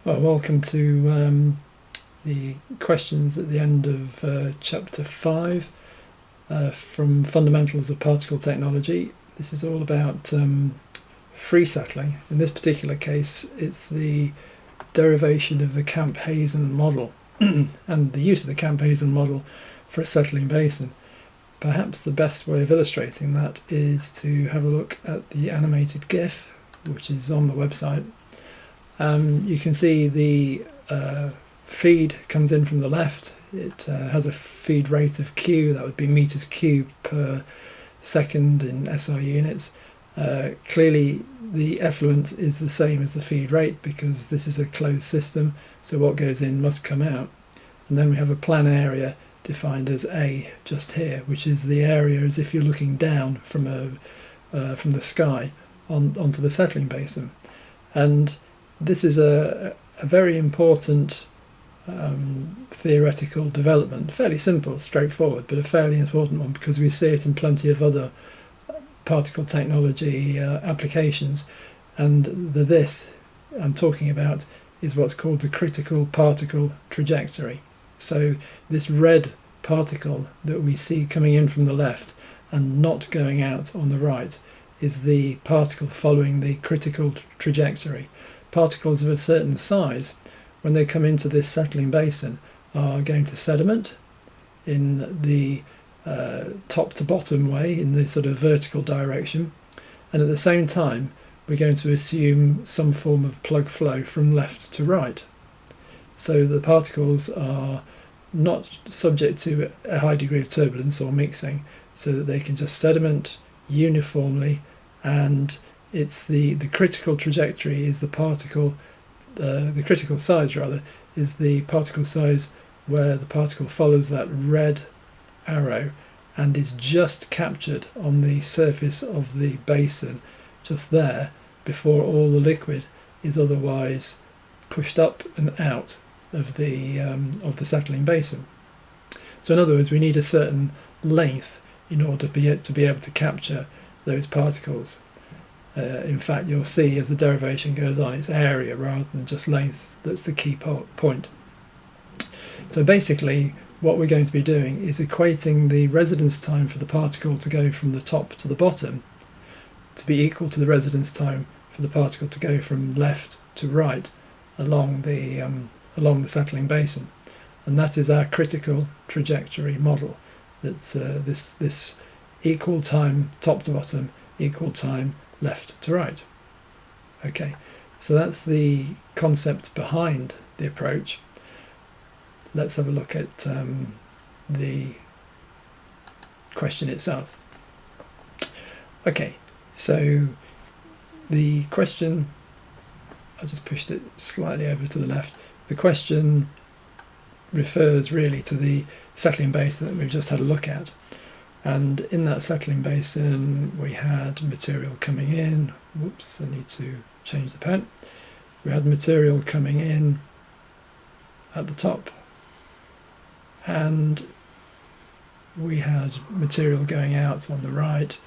Well, welcome to the questions at the end of Chapter 5 from Fundamentals of Particle Technology. This is all about free settling. In this particular case, it's the derivation of the Hazen model and the use of the Hazen model for a settling basin. Perhaps the best way of illustrating that is to have a look at the animated GIF, which is on the website. You can see the feed comes in from the left. It has a feed rate of Q, that would be meters cubed per second in SI units. Clearly the effluent is the same as the feed rate because this is a closed system, so what goes in must come out. And then we have a plan area defined as A just here, which is the area as if you're looking down from the sky onto the settling basin. And this is a very important theoretical development, fairly simple, straightforward, but a fairly important one because we see it in plenty of other particle technology applications. And this I'm talking about is what's called the critical particle trajectory. So this red particle that we see coming in from the left and not going out on the right is the particle following the critical trajectory. Particles of a certain size, when they come into this settling basin, are going to sediment in the top to bottom way, in the sort of vertical direction, and at the same time we're going to assume some form of plug flow from left to right. So the particles are not subject to a high degree of turbulence or mixing, so that they can just sediment uniformly, and it's the critical trajectory is the particle, the critical size rather, is the particle size where the particle follows that red arrow and is just captured on the surface of the basin, just there, before all the liquid is otherwise pushed up and out of the settling basin. So in other words, we need a certain length in order to be able to capture those particles. In fact, you'll see as the derivation goes on, it's area rather than just length that's the key point. So basically what we're going to be doing is equating the residence time for the particle to go from the top to the bottom to be equal to the residence time for the particle to go from left to right along the settling basin. And that is our critical trajectory model. That's this equal time top to bottom, equal time left to right. Okay, so that's the concept behind the approach. Let's have a look at the question itself. Okay, so the question, I just pushed it slightly over to the left. The question refers really to the settling basin that we've just had a look at. And in that settling basin we had material coming in. Whoops, I need to change the pen. We had material coming in at the top, and we had material going out on the right,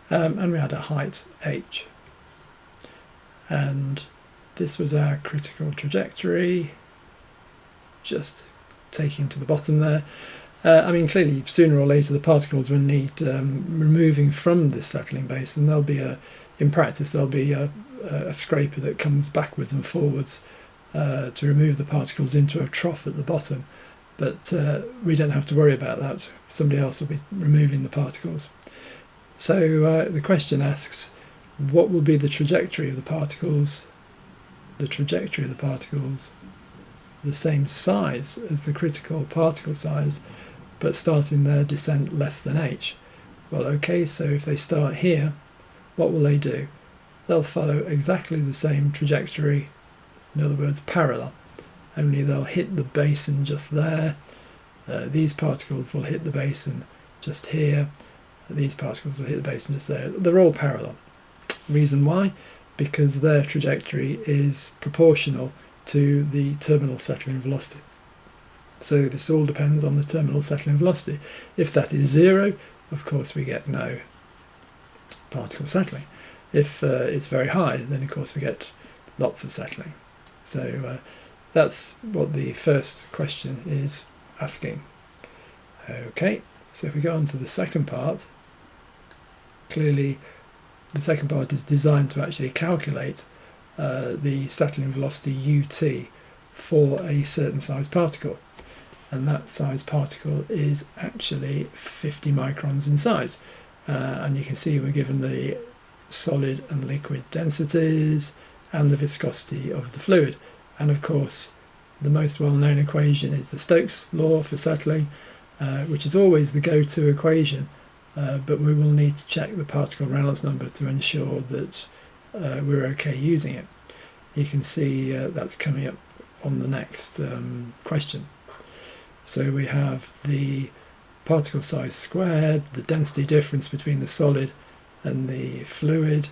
and we had a height h. And this was our critical trajectory, just taking to the bottom there. I mean, clearly, sooner or later, the particles will need removing from this settling basin. There'll be in practice, there'll be a scraper that comes backwards and forwards to remove the particles into a trough at the bottom. But we don't have to worry about that. Somebody else will be removing the particles. So the question asks, what will be the trajectory of the particles? The trajectory of the particles, the same size as the critical particle size, but starting their descent less than h. Well, okay, so if they start here, what will they do? They'll follow exactly the same trajectory, in other words, parallel, only they'll hit the basin just there. These particles will hit the basin just here. These particles will hit the basin just there. They're all parallel. Reason why? Because their trajectory is proportional to the terminal settling velocity. So this all depends on the terminal settling velocity. If that is 0, of course we get no particle settling. If it's very high, then of course we get lots of settling. So that's what the first question is asking. Okay, so if we go on to the second part, clearly the second part is designed to actually calculate the settling velocity ut for a certain size particle, and that size particle is actually 50 microns in size, and you can see we're given the solid and liquid densities and the viscosity of the fluid, and of course the most well-known equation is the Stokes law for settling, which is always the go-to equation, but we will need to check the particle Reynolds number to ensure that we're okay using it. You can see that's coming up on the next question. So we have the particle size squared, the density difference between the solid and the fluid,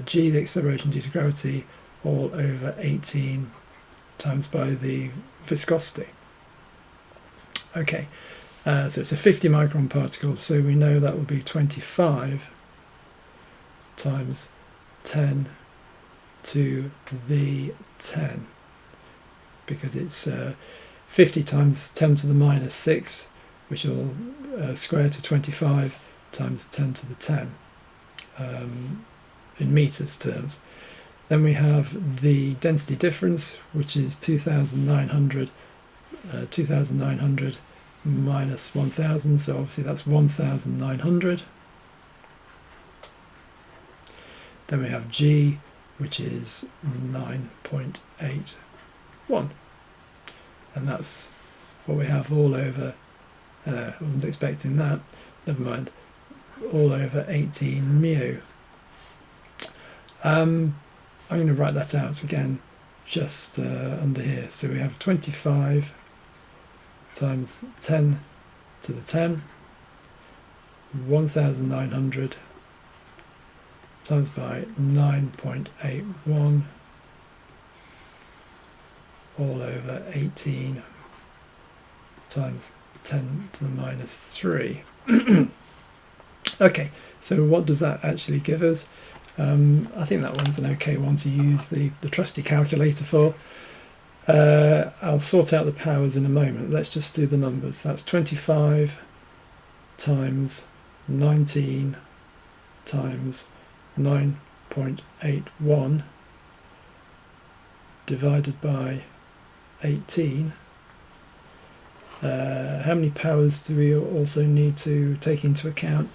g, the acceleration due to gravity, all over 18 times by the viscosity. Okay, so it's a 50 micron particle, so we know that will be 25 times 10 to the 10, because it's 50 times 10 to the minus 6, which will square to 25 times 10 to the 10 in meters terms. Then we have the density difference, which is 2,900 minus 1,000, so obviously that's 1,900. Then we have G, which is 9.81, and that's what we have all over, I wasn't expecting that, never mind, all over 18 mu. I'm going to write that out again just under here. So we have 25 times 10 to the 10, 1,900 times by 9.81 all over 18 times 10 to the minus 3. Okay, so what does that actually give us? I think that one's an okay one to use the trusty calculator for. I'll sort out the powers in a moment. Let's just do the numbers. That's 25 times 19 times 9.81 divided by 18. How many powers do we also need to take into account?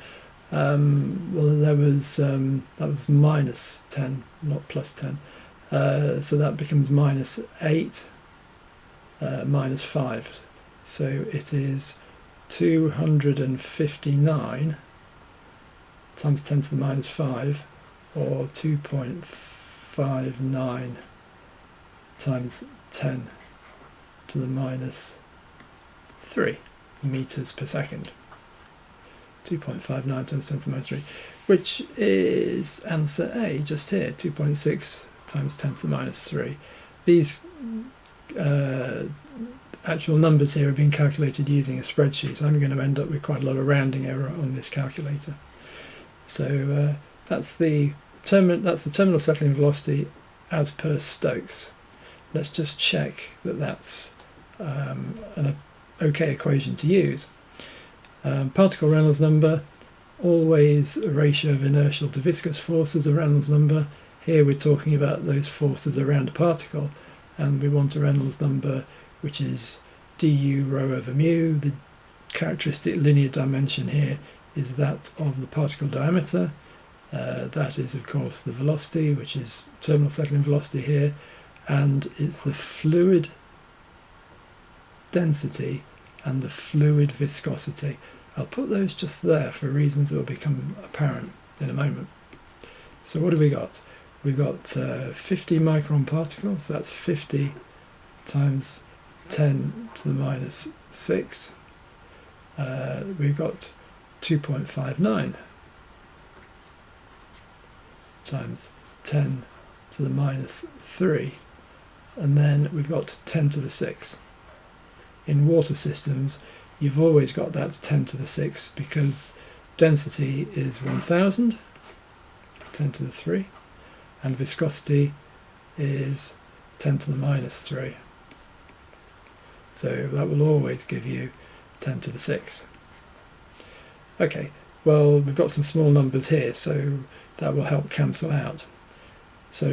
Well, that was minus 10, not plus 10. So that becomes minus 8, minus 5. So it is 259 times 10 to the minus 5, or 2.59 times 10 to the minus 3 meters per second. 2.59 times 10 to the minus 3, which is answer A just here, 2.6 times 10 to the minus 3. These actual numbers here have been calculated using a spreadsheet, so I'm going to end up with quite a lot of rounding error on this calculator. So that's the terminal settling velocity as per Stokes. Let's just check that that's an okay equation to use. Particle Reynolds number, always a ratio of inertial to viscous forces, a Reynolds number. Here we're talking about those forces around a particle, and we want a Reynolds number which is du rho over mu. The characteristic linear dimension here is that of the particle diameter. That is of course the velocity, which is terminal settling velocity here, and it's the fluid density and the fluid viscosity. I'll put those just there for reasons that will become apparent in a moment. So what have we got? We've got 50 micron particles, so that's 50 times 10 to the minus 6. We've got 2.59 times 10 to the minus 3, and then we've got 10 to the 6. In water systems, you've always got that 10 to the 6 because density is 1000, 10 to the 3, and viscosity is 10 to the minus 3. So that will always give you 10 to the 6. Okay, well, we've got some small numbers here, so that will help cancel out. So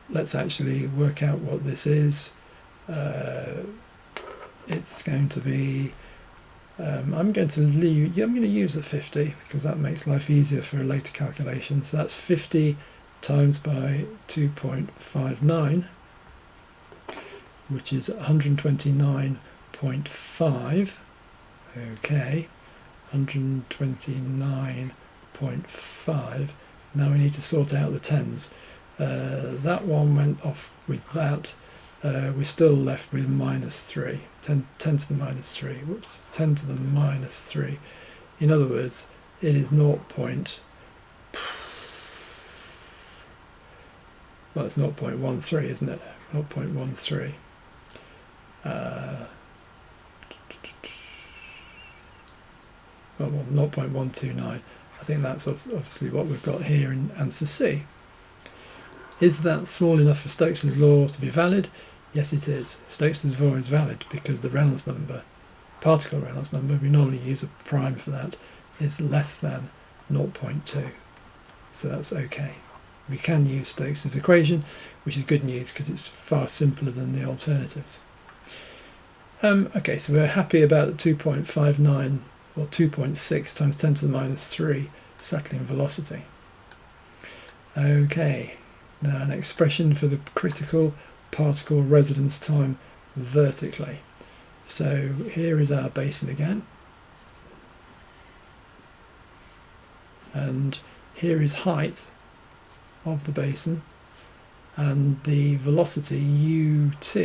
let's actually work out what this is. It's going to be, I'm going to use the 50 because that makes life easier for a later calculation. So that's 50 times by 2.59, which is 129.5. Okay, 129.5. Now we need to sort out the tens. That one went off with that. We're still left with -3. 10 to the -3. Whoops, 10 to the -3. In other words, it is 0. Well, it's 0.13, isn't it? 0.13. Well, 0.129. I think that's obviously what we've got here in answer C. Is that small enough for Stokes' law to be valid? Yes, it is. Stokes' law is valid because the Reynolds number, particle Reynolds number, we normally use a prime for that, is less than 0.2. So that's okay. We can use Stokes' equation, which is good news because it's far simpler than the alternatives. Okay, so we're happy about the 2.59 or 2.6 times 10 to the -3 settling velocity. Okay, now an expression for the critical particle residence time vertically. So here is our basin again, and here is height of the basin, and the velocity ut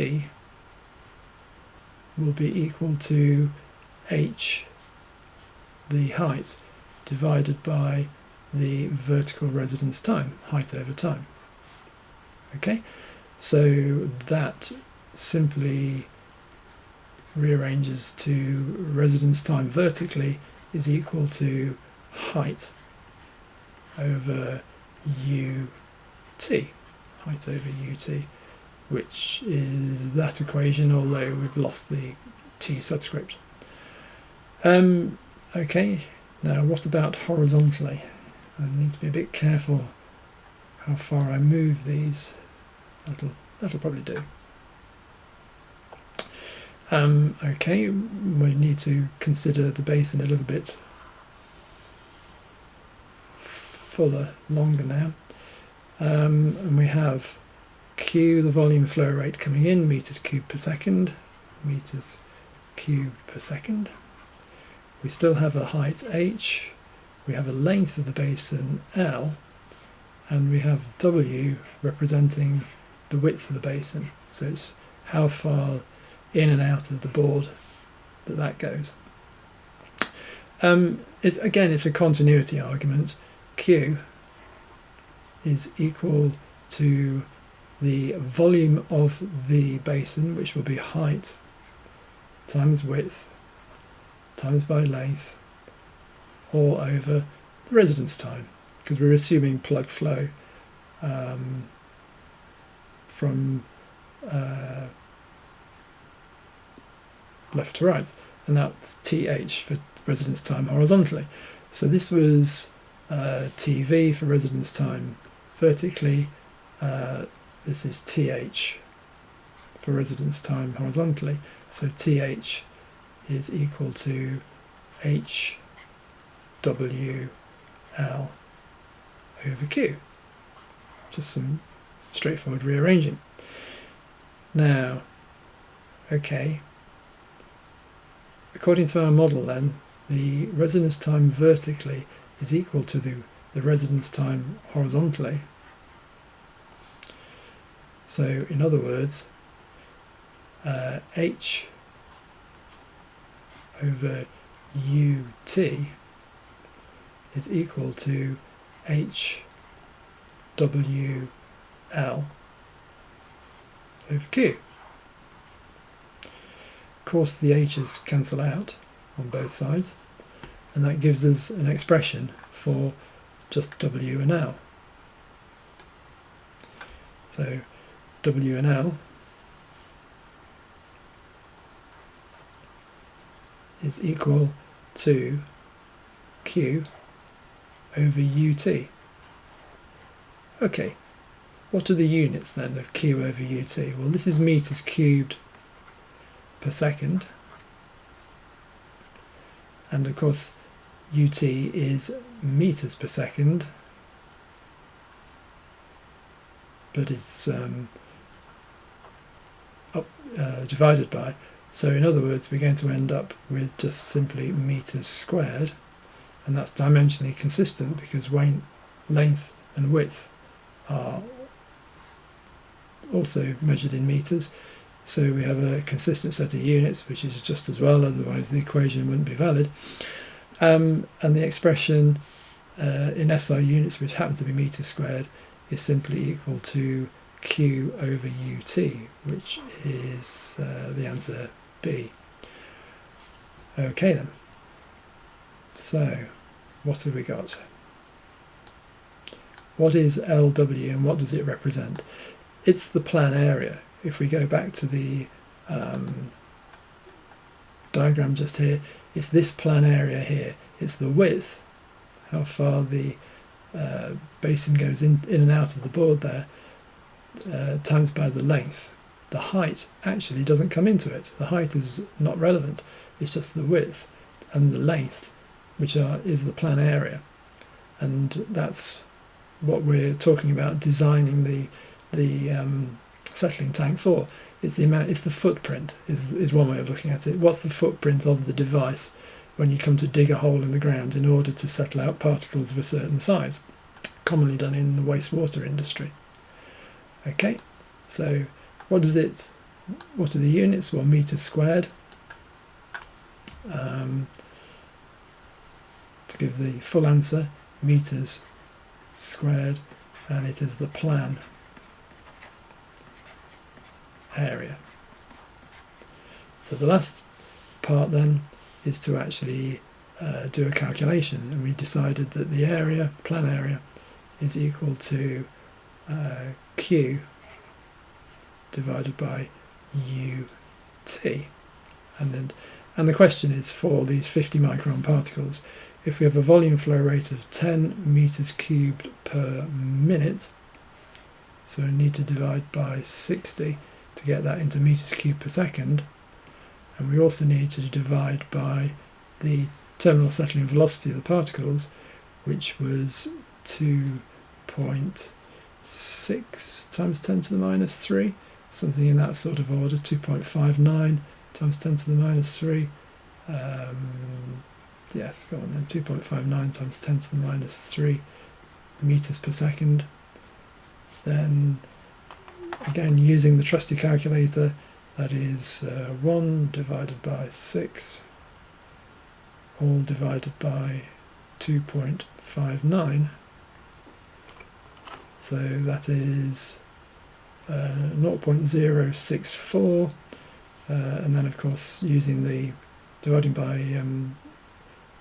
will be equal to h, the height, divided by the vertical residence time, height over time. Okay, so that simply rearranges to residence time vertically is equal to height over ut, height over ut, which is that equation, although we've lost the t subscript. Okay, now what about horizontally? I need to be a bit careful how far I move these. That'll probably do. Okay, we need to consider the basin a little bit fuller, longer now. And we have Q, the volume flow rate coming in, meters cubed per second, meters cubed per second. We still have a height h, we have a length of the basin L, and we have W representing the width of the basin. So it's how far in and out of the board that goes. It's a continuity argument. Q is equal to the volume of the basin, which will be height times width times by length, all over the residence time, because we're assuming plug flow from left to right, and that's TH for residence time horizontally. So this was TV for residence time vertically. This is TH for residence time horizontally. So TH is equal to HWL over Q. Just some straightforward rearranging. Now, okay, according to our model then, the residence time vertically is equal to the residence time horizontally. So in other words, H over UT is equal to HWL over Q. Of course the H's cancel out on both sides, and that gives us an expression for just W and L. So W and L is equal to Q over UT. Okay, what are the units then of Q over UT? Well, this is meters cubed per second, and of course UT is meters per second, but it's divided by. So in other words, we're going to end up with just simply meters squared, and that's dimensionally consistent because length and width are also measured in meters. So we have a consistent set of units, which is just as well, otherwise the equation wouldn't be valid. And the expression in SI units, which happen to be meters squared, is simply equal to Q over UT, which is the answer B. Okay then. So, what have we got? What is LW and what does it represent? It's the plan area. If we go back to the diagram just here, it's this plan area here. It's the width, how far the basin goes in and out of the board there, times by the length. The height actually doesn't come into it. The height is not relevant. It's just the width and the length, which is the plan area. And that's what we're talking about designing the settling tank for. It's the amount, it's the footprint is one way of looking at it. What's the footprint of the device when you come to dig a hole in the ground in order to settle out particles of a certain size, commonly done in the wastewater industry. Okay, so what are the units? Well, meters squared. To give the full answer, meters squared, and it is the plan area. So the last part then is to actually do a calculation, and we decided that the area, plan area, is equal to Q divided by UT, and the question is for these 50 micron particles. If we have a volume flow rate of 10 meters cubed per minute, so we need to divide by 60 to get that into meters cubed per second, and we also need to divide by the terminal settling velocity of the particles, which was 2.6 times 10 to the minus 3, something in that sort of order, 2.59 times 10 to the minus 3. Yes, go on then, 2.59 times 10 to the minus 3 meters per second. Then, again, using the trusty calculator, that is 1 divided by 6, all divided by 2.59. So that is 0.064, and then of course using the dividing by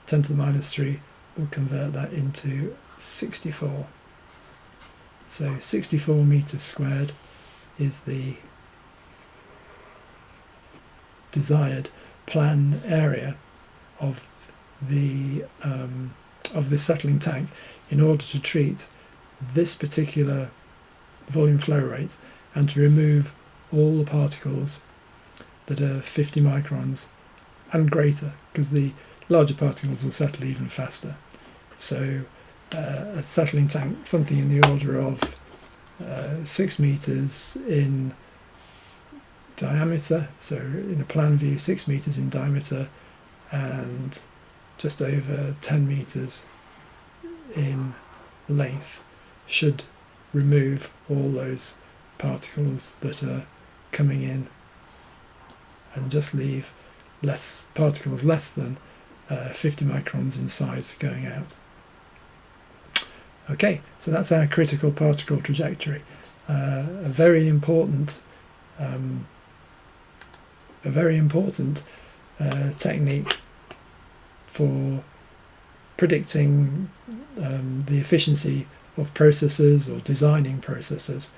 10 to the minus 3 will convert that into 64. So 64 meters squared is the desired plan area of the settling tank in order to treat this particular volume flow rate and to remove all the particles that are 50 microns and greater, because the larger particles will settle even faster. So a settling tank, something in the order of 6 meters in diameter, so in a plan view 6 meters in diameter and just over 10 meters in length, should remove all those particles that are coming in and just leave particles less than 50 microns in size going out. Okay, so that's our critical particle trajectory. A very important technique for predicting the efficiency of processes or designing processes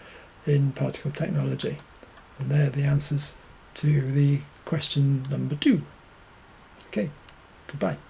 in particle technology. And there are the answers to the question number 2. Okay, goodbye.